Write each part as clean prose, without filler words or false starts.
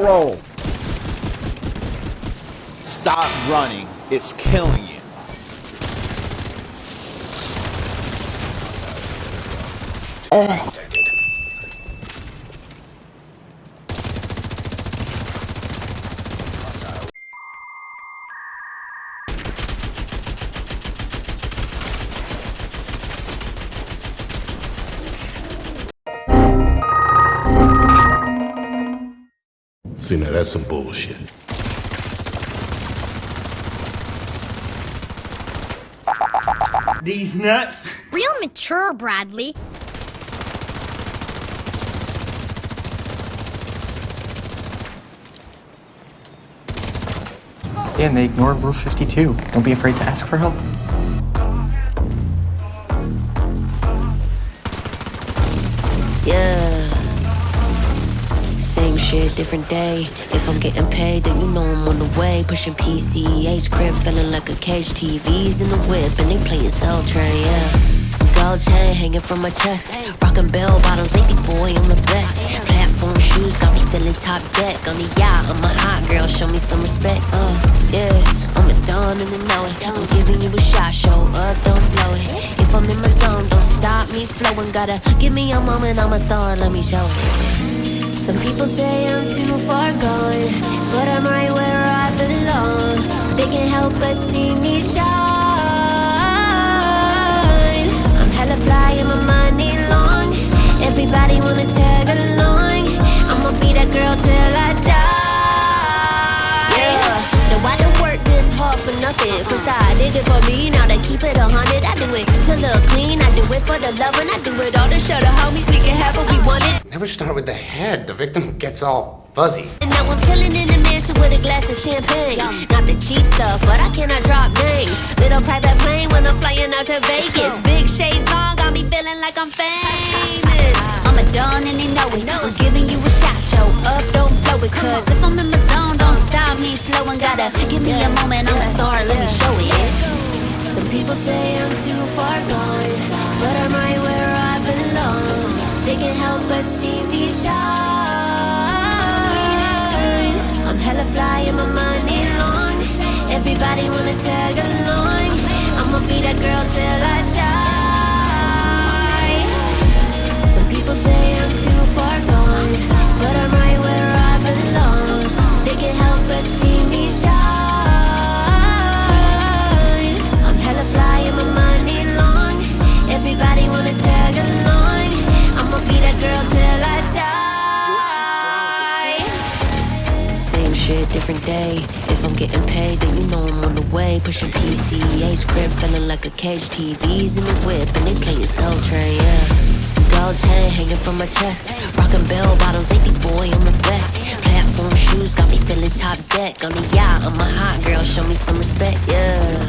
roll. Stop running. It's killing you. See, now that's some bullshit. These nuts. Real mature, Bradley. Yeah, and they ignored Rule 52. Don't be afraid to ask for help. Yeah. Same shit, different day. If I'm getting paid, then you know I'm on the way. Pushing PCH, crib feeling like a cage. TVs in the whip, and they playing Soul Train, yeah. Gold chain hanging from my chest. Rockin' bell bottoms, baby boy, I'm the best. Platform shoes got me feeling top deck. On the yacht, I'm a hot girl, show me some respect. Yeah, I'm a dawn and they know it. I'm giving you a shot, show up, don't blow it. If I'm in my zone, don't stop me flowing. Gotta give me a moment, I'm a star, let me show it. Some people say I'm too far gone, but I'm right where I belong. They can't help but see me shine. Hella fly and my money long. Everybody wanna tag along. I'ma be that girl till I die. Yeah, no, I don't work this hard for nothing. First I did it for me, now they keep it 100. I do it to look clean, I do it for the love, and I do it all to show the homies we can have what we wanted. Never start with the head. The victim gets all fuzzy. And now I'm chilling in the mansion with a glass of champagne. Not the cheap stuff, but I cannot drop names. Little private plane when I'm flying out to Vegas. Big shades on, got me feeling like I'm famous. I'm a dawn and they know it. I'm giving you a shot, show up, don't blow it. Cause if I'm in my zone, don't stop me flowing. Gotta give me a moment, I'm a star, let me show it. Some people say I'm too far gone, but I'm right where I belong. They can't help but see me shine. I'm hella fly and my money long. Everybody wanna tag along. I'ma be that girl till I die. Some people say I'm too far gone, but I'm right where I belong. They can't help but see me shine. I'm hella fly and my money long. Everybody wanna tag along. I'ma be that girl till I die. Same shit, different day. If I'm getting paid, then you know I'm on the way. Pushing PCH, crib feeling like a cage. TVs in the whip, and they playing Soul Train, yeah. Gold chain hanging from my chest. Rockin' bell bottoms, baby boy, I'm the best. Platform shoes got me feeling top deck. On the yacht, I'm a hot girl, show me some respect, yeah.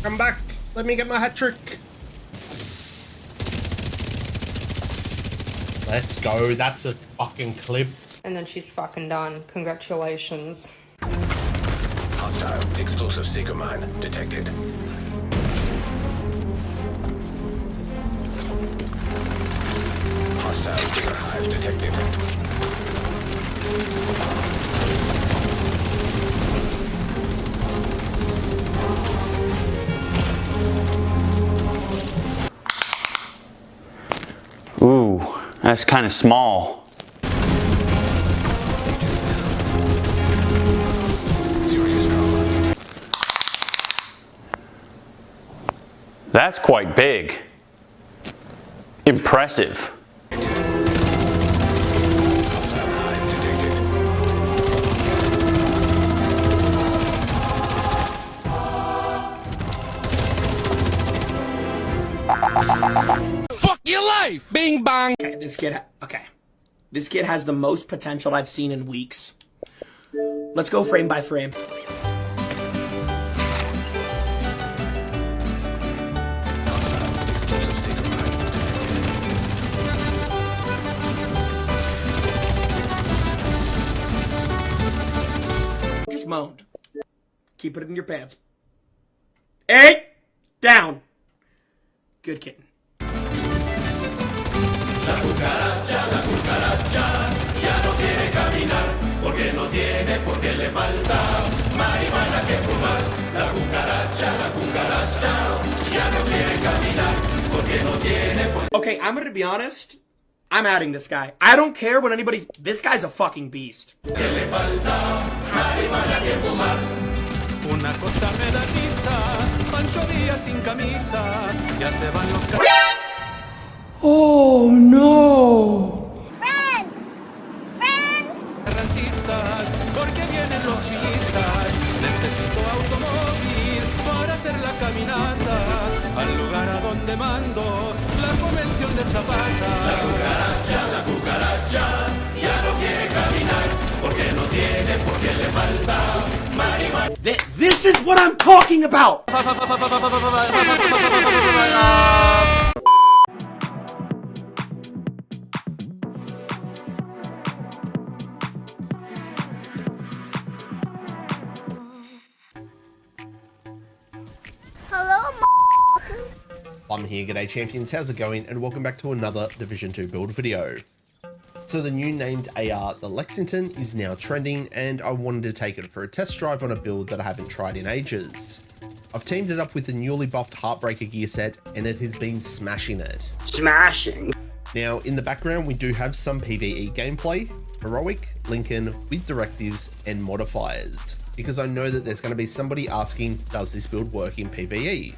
Come back, let me get my hat trick. Let's go, that's a fucking clip. And then she's fucking done. Congratulations. Hostile explosive seeker mine detected. Hostile sticker hive detected. Ooh, that's kind of small. That's quite big. Impressive. life. Bing bang. Okay, this kid has the most potential I've seen in weeks. Let's go frame by frame. Just moaned. Keep it in your pants. Hey! Down. Good kitten. Okay, I'm gonna be honest. I'm adding this guy. I don't care what anybody... This guy's a fucking beast. Una cosa me da risa, Pancho Villa sin camisa, ya se van los Oh no! carrancistas, porque vienen los villistas. Necesito automóvil para hacer la caminata al lugar a donde mando la convención de Zapata. La cucaracha, ya no quiere caminar, porque no tiene, porque le falta. This is what I'm talking about! I'm here, g'day champions, how's it going, and welcome back to another Division 2 build video. So the new named AR, the Lexington, is now trending, and I wanted to take it for a test drive on a build that I haven't tried in ages. I've teamed it up with the newly buffed Heartbreaker gear set, and it has been smashing it. Smashing. Now, in the background, we do have some PVE gameplay, heroic, Lincoln, with directives and modifiers, because I know that there's going to be somebody asking, does this build work in PVE?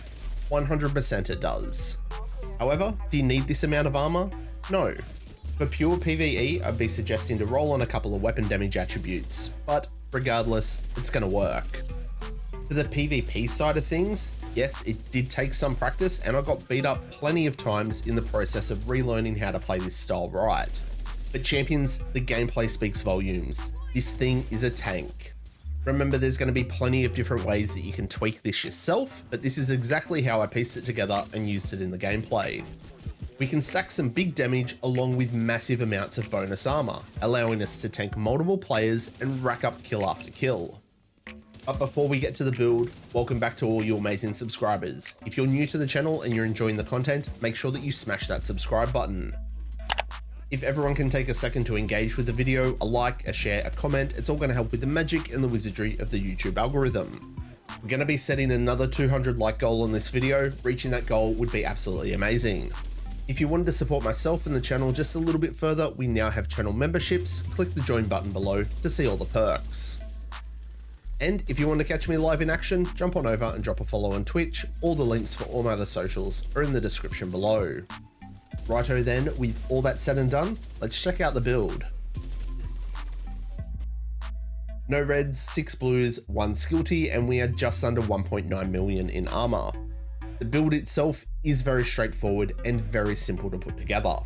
100% it does. However, do you need this amount of armor? No. For pure PvE, I'd be suggesting to roll on a couple of weapon damage attributes, but regardless, it's going to work. For the PvP side of things, yes, it did take some practice, and I got beat up plenty of times in the process of relearning how to play this style right. But champions, the gameplay speaks volumes. This thing is a tank. Remember, there's going to be plenty of different ways that you can tweak this yourself, but this is exactly how I pieced it together and used it in the gameplay. We can stack some big damage along with massive amounts of bonus armor, allowing us to tank multiple players and rack up kill after kill. But before we get to the build, welcome back to all you amazing subscribers. If you're new to the channel and you're enjoying the content, make sure that you smash that subscribe button. If everyone can take a second to engage with the video, a like, a share, a comment, it's all going to help with the magic and the wizardry of the YouTube algorithm. We're going to be setting another 200 like goal on this video. Reaching that goal would be absolutely amazing. If you wanted to support myself and the channel just a little bit further, we now have channel memberships. Click the join button below to see all the perks. And if you want to catch me live in action, jump on over and drop a follow on Twitch. All the links for all my other socials are in the description below. Righto then, with all that said and done, let's check out the build. No reds, 6 blues, 1 skillty, and we are just under 1.9 million in armor. The build itself is very straightforward and very simple to put together.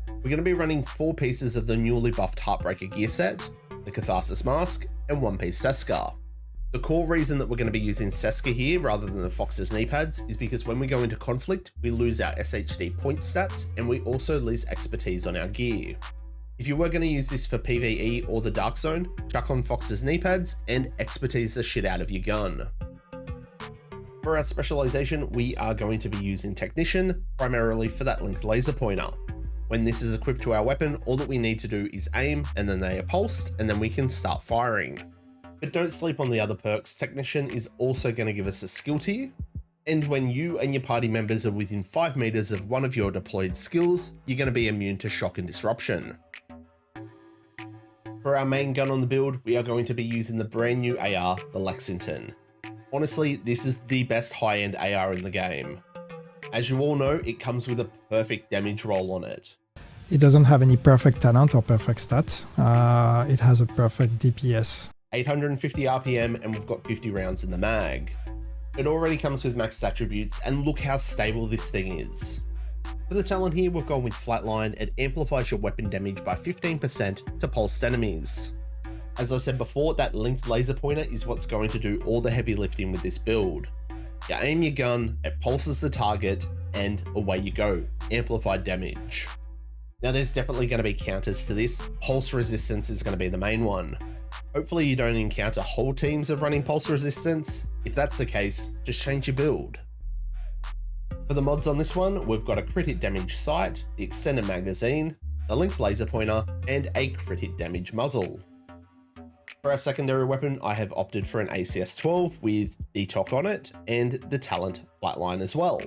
We're going to be running 4 pieces of the newly buffed Heartbreaker gear set, the Catharsis Mask, and 1 piece Seska. The core reason that we're going to be using Seska here rather than the Fox's knee pads is because when we go into conflict, we lose our SHD point stats and we also lose expertise on our gear. If you were going to use this for PvE or the Dark Zone, chuck on Fox's knee pads and expertise the shit out of your gun. For our specialization, we are going to be using Technician, primarily for that linked laser pointer. When this is equipped to our weapon, all that we need to do is aim and then they are pulsed and then we can start firing. But don't sleep on the other perks. Technician is also going to give us a skill tier, and when you and your party members are within 5 meters of one of your deployed skills, you're going to be immune to shock and disruption. For our main gun on the build, we are going to be using the brand new AR, the Lexington. Honestly, this is the best high-end AR in the game. As you all know, it comes with a perfect damage roll on it. It doesn't have any perfect talent or perfect stats. It has a perfect DPS. 850 RPM, and we've got 50 rounds in the mag. It already comes with max attributes, and look how stable this thing is. For the talent here, we've gone with Flatline. It amplifies your weapon damage by 15% to pulsed enemies. As I said before, that linked laser pointer is what's going to do all the heavy lifting with this build. You aim your gun, it pulses the target, and away you go, amplified damage. Now there's definitely going to be counters to this. Pulse resistance is going to be the main one. Hopefully you don't encounter whole teams of running pulse resistance. If that's the case, just change your build. For the mods on this one, we've got a crit hit damage sight, the extended magazine, the linked laser pointer, and a crit hit damage muzzle. For our secondary weapon, I have opted for an ACS-12 with Detox on it, and the talent Flatline as well.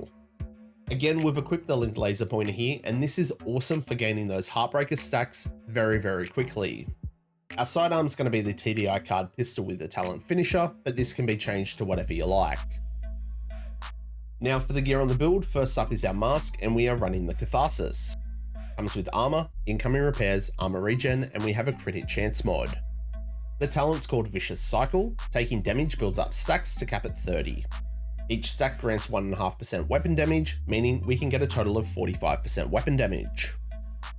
Again, we've equipped the linked laser pointer here, and this is awesome for gaining those Heartbreaker stacks very, very quickly. Our sidearm is going to be the TDI card pistol with the talent finisher, but this can be changed to whatever you like. Now for the gear on the build, first up is our mask, and we are running the Catharsis. Comes with armor, incoming repairs, armor regen, and we have a crit hit chance mod. The talent's called Vicious Cycle. Taking damage builds up stacks to cap at 30. Each stack grants 1.5% weapon damage, meaning we can get a total of 45% weapon damage.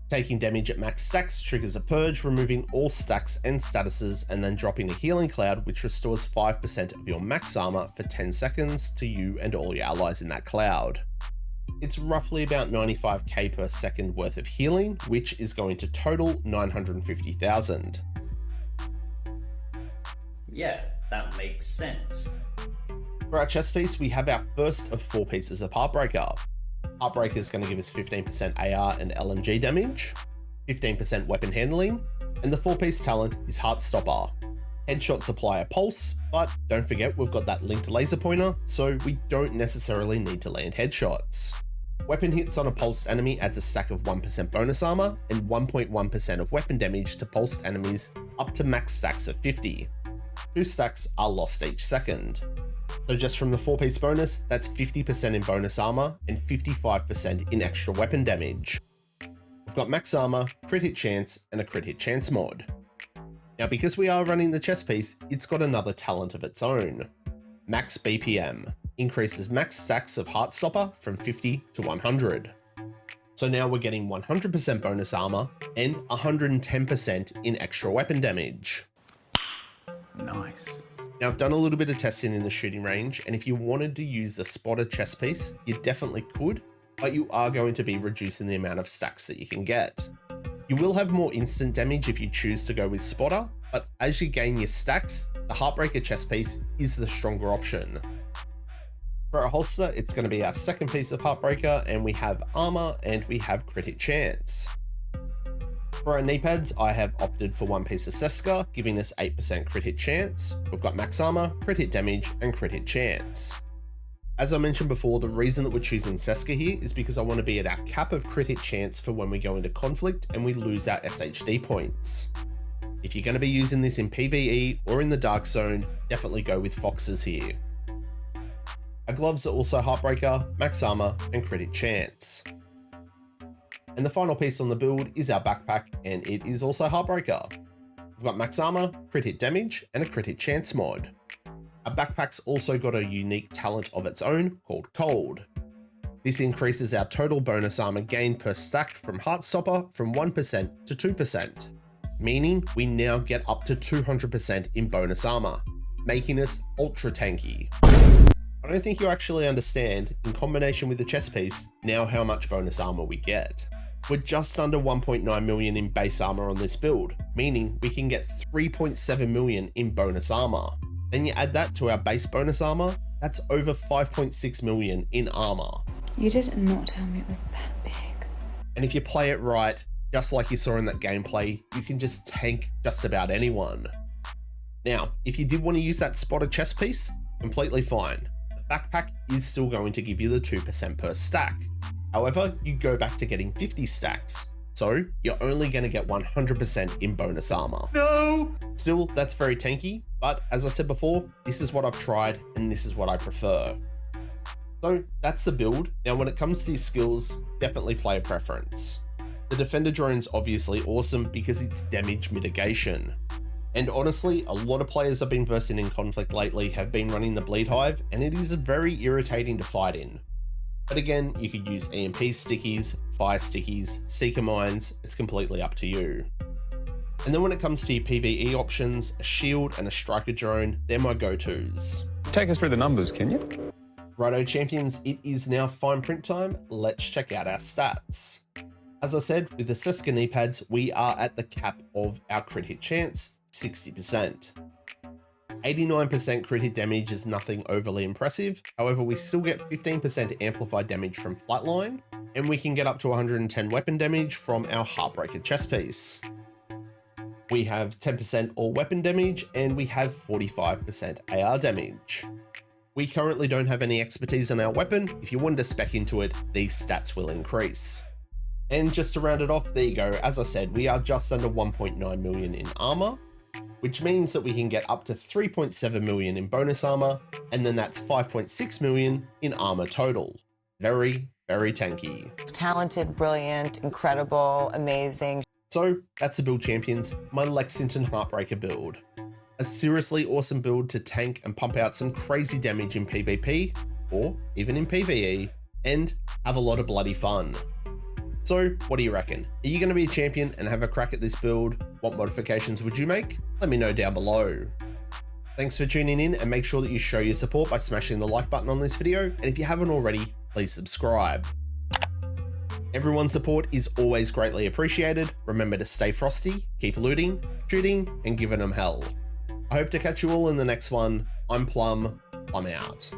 Taking damage at max stacks triggers a purge, removing all stacks and statuses, and then dropping a healing cloud which restores 5% of your max armor for 10 seconds to you and all your allies in that cloud. It's roughly about 95k per second worth of healing, which is going to total 950,000. Yeah, that makes sense. For our chest piece, we have our first of 4 pieces of Heartbreaker. Heartbreaker is going to give us 15% AR and LMG damage, 15% weapon handling, and the 4-piece talent is Heartstopper. Headshots apply a pulse, but don't forget we've got that linked laser pointer, so we don't necessarily need to land headshots. Weapon hits on a pulsed enemy adds a stack of 1% bonus armor and 1.1% of weapon damage to pulsed enemies up to max stacks of 50. 2 stacks are lost each second. So just from the 4-piece bonus, that's 50% in bonus armor and 55% in extra weapon damage. We've got max armor, crit hit chance, and a crit hit chance mod. Now because we are running the chest piece, it's got another talent of its own. Max BPM increases max stacks of Heartstopper from 50 to 100. So now we're getting 100% bonus armor and 110% in extra weapon damage. Nice. Now I've done a little bit of testing in the shooting range, and if you wanted to use a spotter chest piece, you definitely could, but you are going to be reducing the amount of stacks that you can get. You will have more instant damage if you choose to go with spotter, but as you gain your stacks, the Heartbreaker chest piece is the stronger option. For our holster, it's going to be our second piece of Heartbreaker, and we have armor and we have crit hit chance. For our knee pads, I have opted for 1 piece of Seska, giving us 8% crit hit chance. We've got max armor, crit hit damage, and crit hit chance. As I mentioned before, the reason that we're choosing Seska here is because I want to be at our cap of crit hit chance for when we go into conflict and we lose our SHD points. If you're going to be using this in PVE or in the Dark Zone, definitely go with Foxes here. Our gloves are also Heartbreaker, max armor, and crit hit chance. And the final piece on the build is our backpack, and it is also Heartbreaker. We've got max armor, crit hit damage, and a crit hit chance mod. Our backpack's also got a unique talent of its own called Cold. This increases our total bonus armor gain per stack from Heartstopper from 1% to 2%, meaning we now get up to 200% in bonus armor, making us ultra tanky. I don't think you actually understand, in combination with the chest piece, now how much bonus armor we get. We're just under 1.9 million in base armor on this build, meaning we can get 3.7 million in bonus armor. Then you add that to our base bonus armor, that's over 5.6 million in armor. You did not tell me it was that big. And if you play it right, just like you saw in that gameplay, you can just tank just about anyone. Now, if you did want to use that spotter chest piece, completely fine. The backpack is still going to give you the 2% per stack. However, you go back to getting 50 stacks, so you're only going to get 100% in bonus armor. No! Still, that's very tanky, but as I said before, this is what I've tried and this is what I prefer. So that's the build. Now when it comes to your skills, definitely play a preference. The Defender drone's obviously awesome because it's damage mitigation. And honestly, a lot of players I've been versing in conflict lately have been running the Bleed Hive, and it is very irritating to fight in. But again, you could use EMP stickies, fire stickies, seeker mines, it's completely up to you. And then when it comes to your PvE options, a shield and a striker drone, they're my go-tos. Take us through the numbers, can you? Righto champions, it is now fine print time. Let's check out our stats. As I said, with the Seska knee pads, we are at the cap of our crit hit chance, 60%. 89% crit hit damage is nothing overly impressive. However, we still get 15% amplified damage from Flatline, and we can get up to 110 weapon damage from our Heartbreaker chest piece. We have 10% all weapon damage, and we have 45% AR damage. We currently don't have any expertise on our weapon. If you wanted to spec into it, these stats will increase. And just to round it off, there you go. As I said, we are just under 1.9 million in armor, which means that we can get up to 3.7 million in bonus armor, and then that's 5.6 million in armor total. Very, very tanky. Talented, brilliant, incredible, amazing. So that's the build champions, my Lexington Heartbreaker build. A seriously awesome build to tank and pump out some crazy damage in PvP, or even in PvE, and have a lot of bloody fun. So what do you reckon? Are you going to be a champion and have a crack at this build? What modifications would you make? Let me know down below. Thanks for tuning in, and make sure that you show your support by smashing the like button on this video, and if you haven't already, please subscribe. Everyone's support is always greatly appreciated. Remember to stay frosty, keep looting, shooting, and giving them hell. I hope to catch you all in the next one. I'm Plum, I'm out.